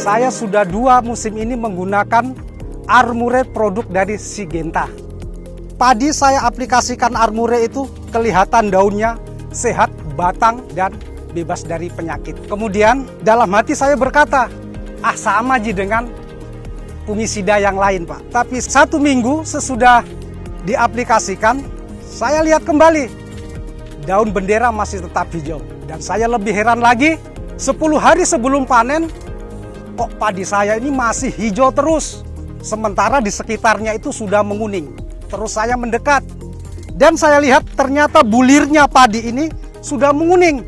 Saya sudah 2 musim ini menggunakan Armure produk dari Syngenta. Padi saya aplikasikan Armure itu kelihatan daunnya sehat, batang, dan bebas dari penyakit. Kemudian dalam hati saya berkata, sama aja dengan fungisida yang lain Pak. Tapi 1 minggu sesudah diaplikasikan, saya lihat kembali, daun bendera masih tetap hijau. Dan saya lebih heran lagi, 10 hari sebelum panen, kok padi saya ini masih hijau terus. Sementara di sekitarnya itu sudah menguning. Terus saya mendekat, dan saya lihat ternyata bulirnya padi ini sudah menguning.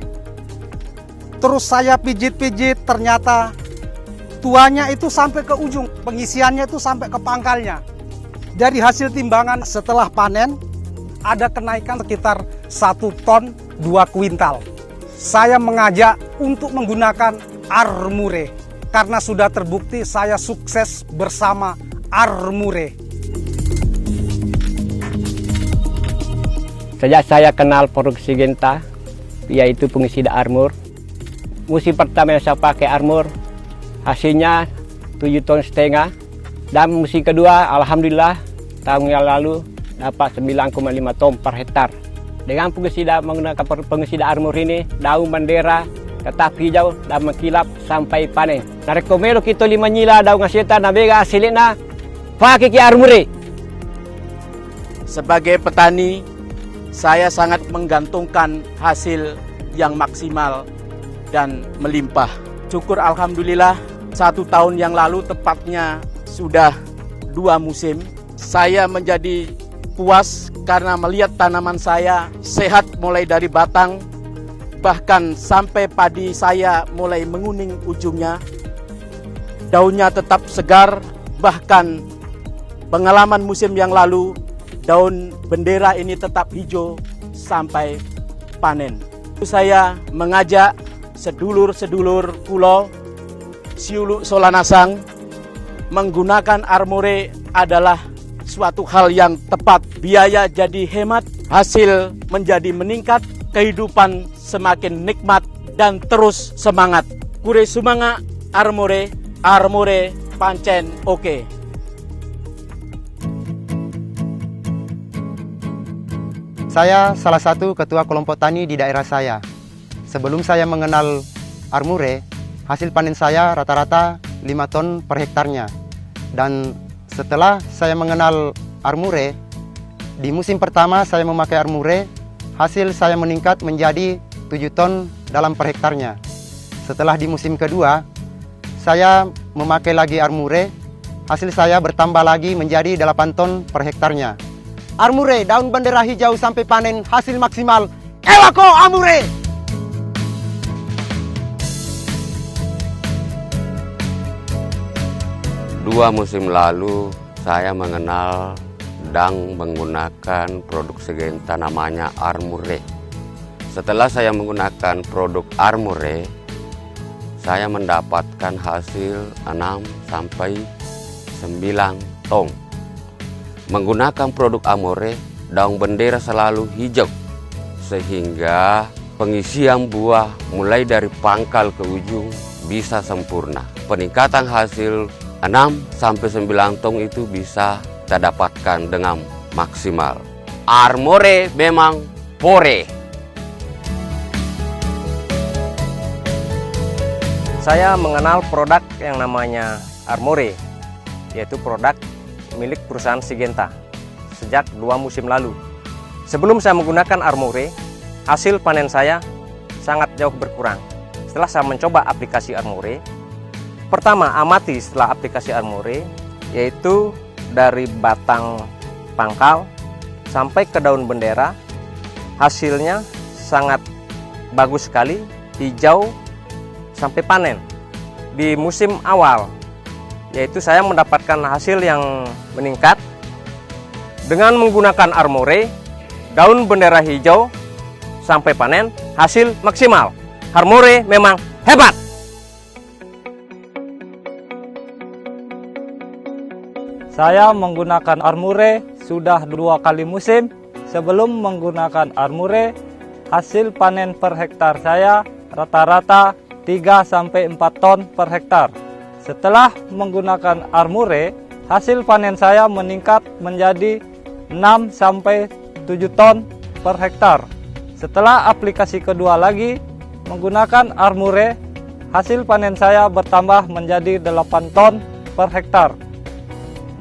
Terus saya pijit-pijit, ternyata tuanya itu sampai ke ujung, pengisiannya itu sampai ke pangkalnya. Dari hasil timbangan setelah panen, ada kenaikan sekitar 1 ton 2 kuintal. Saya mengajak untuk menggunakan Armure, karena sudah terbukti saya sukses bersama Armure. Sejak saya kenal produk Syngenta, yaitu fungisida Armure, musim pertama yang saya pakai Armure, hasilnya 7,5 ton. Dan musim kedua, alhamdulillah, tahun yang lalu dapat 9,5 ton per hektar. Dengan menggunakan fungisida Armure ini, daun bendera tetap hijau dan mengkilap sampai panen. Nah, rekomendo kita lima nyila daun asyeta nabega hasilnya pakai ki Armure. Sebagai petani, saya sangat menggantungkan hasil yang maksimal dan melimpah. Syukur alhamdulillah, 1 tahun yang lalu tepatnya sudah 2 musim. Saya menjadi puas karena melihat tanaman saya sehat mulai dari batang, bahkan sampai padi saya mulai menguning ujungnya. Daunnya tetap segar, bahkan pengalaman musim yang lalu, daun bendera ini tetap hijau sampai panen. Saya mengajak sedulur-sedulur pulau Siulu Solanasang, menggunakan Armure adalah suatu hal yang tepat. Biaya jadi hemat, hasil menjadi meningkat, kehidupan semakin nikmat dan terus semangat. Kure sumanga Armure, Armure pancen oke. Saya salah satu ketua kelompok tani di daerah saya. Sebelum saya mengenal Armure, hasil panen saya rata-rata 5 ton per hektarnya. Dan setelah saya mengenal Armure, di musim pertama saya memakai Armure, hasil saya meningkat menjadi 7 ton dalam per hektarnya. Setelah di musim kedua, saya memakai lagi Armure, hasil saya bertambah lagi menjadi 8 ton per hektarnya. Armure, daun bendera hijau sampai panen, hasil maksimal. Elako Armure! Dua musim lalu saya mengenal dan menggunakan produk Syngenta namanya Armure. Setelah saya menggunakan produk Armure, saya mendapatkan hasil 6 sampai 9 ton. Menggunakan produk Armure, daun bendera selalu hijau, sehingga pengisian buah mulai dari pangkal ke ujung bisa sempurna. Peningkatan hasil 6 sampai 9 ton itu bisa kita dapatkan dengan maksimal. Armure memang pore. Saya mengenal produk yang namanya Armure, yaitu produk milik perusahaan Syngenta sejak 2 musim lalu. Sebelum saya menggunakan Armure, hasil panen saya sangat jauh berkurang. Setelah saya mencoba aplikasi Armure, pertama amati setelah aplikasi Armure, yaitu dari batang pangkal sampai ke daun bendera, hasilnya sangat bagus sekali, hijau sampai panen. Di musim awal, yaitu saya mendapatkan hasil yang meningkat dengan menggunakan Armure, daun bendera hijau sampai panen, hasil maksimal. Armure memang hebat. Saya menggunakan Armure sudah 2 kali musim. Sebelum menggunakan Armure, hasil panen per hektar saya rata-rata 3 sampai 4 ton per hektar. Setelah menggunakan Armure, hasil panen saya meningkat menjadi 6-7 ton per hektar. Setelah aplikasi kedua lagi menggunakan Armure, hasil panen saya bertambah menjadi 8 ton per hektar.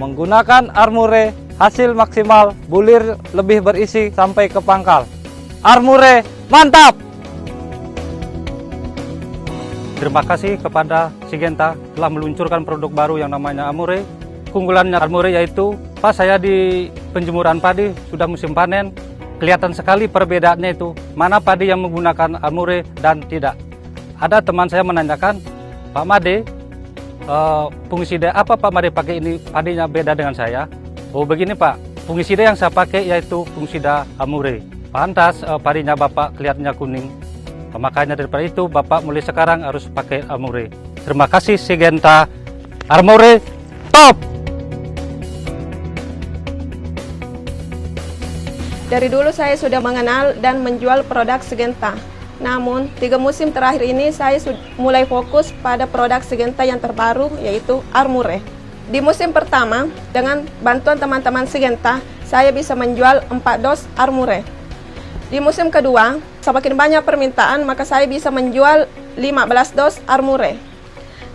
Menggunakan Armure, hasil maksimal bulir lebih berisi sampai ke pangkal. Armure, mantap! Terima kasih kepada Syngenta telah meluncurkan produk baru yang namanya Armure. Keunggulannya Armure yaitu pas saya di penjemuran padi sudah musim panen, kelihatan sekali perbedaannya itu, mana padi yang menggunakan Armure dan tidak. Ada teman saya menanyakan, Pak Made, fungisida apa Pak Made pakai ini, padinya beda dengan saya? Oh begini Pak, fungisida yang saya pakai yaitu fungisida Armure. Pantas padinya Bapak kelihatannya kuning. Makanya daripada itu Bapak mulai sekarang harus pakai Armure. Terima kasih Syngenta, Armure top! Dari dulu saya sudah mengenal dan menjual produk Syngenta. Namun 3 musim terakhir ini saya mulai fokus pada produk Syngenta yang terbaru yaitu Armure. Di musim pertama dengan bantuan teman-teman Syngenta saya bisa menjual 4 dos Armure. Di musim kedua, semakin banyak permintaan, maka saya bisa menjual 15 dos Armure.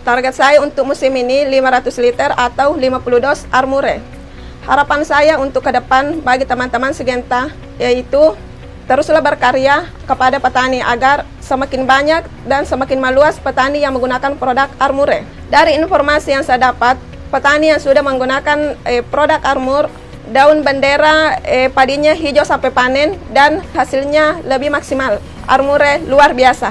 Target saya untuk musim ini 500 liter atau 50 dos Armure. Harapan saya untuk ke depan bagi teman-teman Syngenta yaitu teruslah berkarya kepada petani agar semakin banyak dan semakin meluas petani yang menggunakan produk Armure. Dari informasi yang saya dapat, petani yang sudah menggunakan produk Armure, daun bendera padinya hijau sampai panen dan hasilnya lebih maksimal. Armure luar biasa.